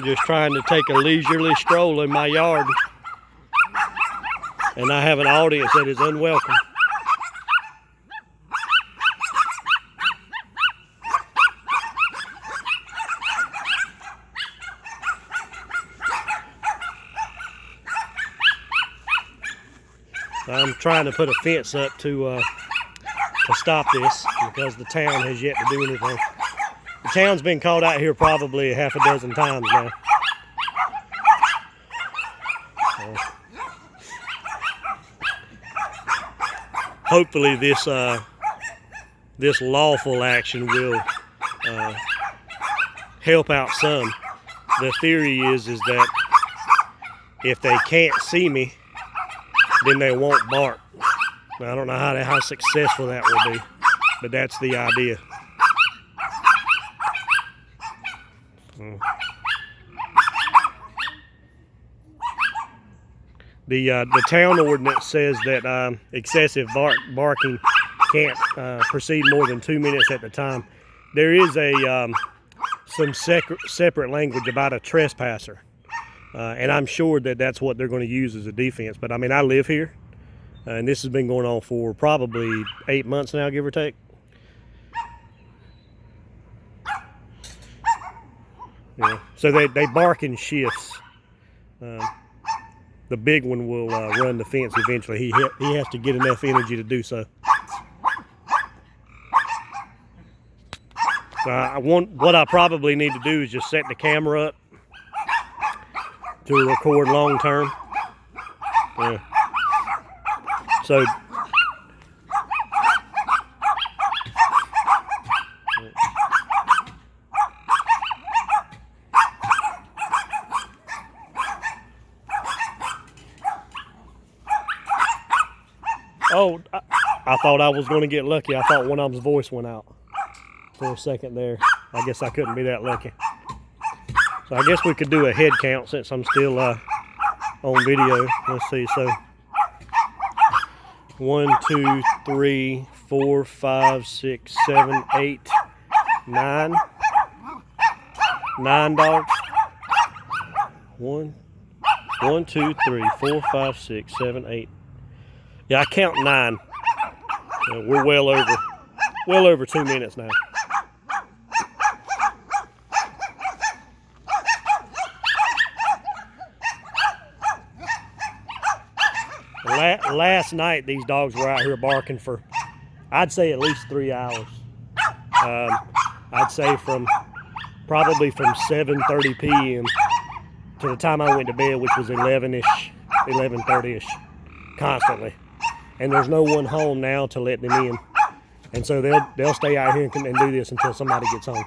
Just trying to take a leisurely stroll in my yard, and I have an audience that is unwelcome. I'm trying to put a fence up to stop this because the town has yet to do anything. The town's been called out here probably a half a dozen times now. Hopefully this lawful action will help out some. The theory is that if they can't see me, then they won't bark. Now, I don't know how successful that will be, but that's the idea. The town ordinance says that excessive barking can't proceed more than 2 minutes at a time. There is some separate language about a trespasser, and I'm sure that that's what they're going to use as a defense. But I mean, I live here, and this has been going on for probably 8 months now, give or take. Yeah. So they bark in shifts. The big one will run the fence eventually. He has to get enough energy to do so. What I probably need to do is just set the camera up to record long term. Yeah. So. Oh, I thought I was going to get lucky. I thought one of them's voice went out for a second there. I guess I couldn't be that lucky. So I guess we could do a head count since I'm still on video. Let's see. So 1, 2, 3, 4, 5, 6, 7, 8, 9. 9 dogs. 1, 2, 3, 4, 5, 6, 7, 8. Yeah, I count 9. We're well over 2 minutes now. Last night, these dogs were out here barking for, I'd say, at least 3 hours. I'd say probably from 7:30 p.m. to the time I went to bed, which was 11-ish, 11:30-ish, constantly. And there's no one home now to let them in. And so they'll stay out here and do this until somebody gets home.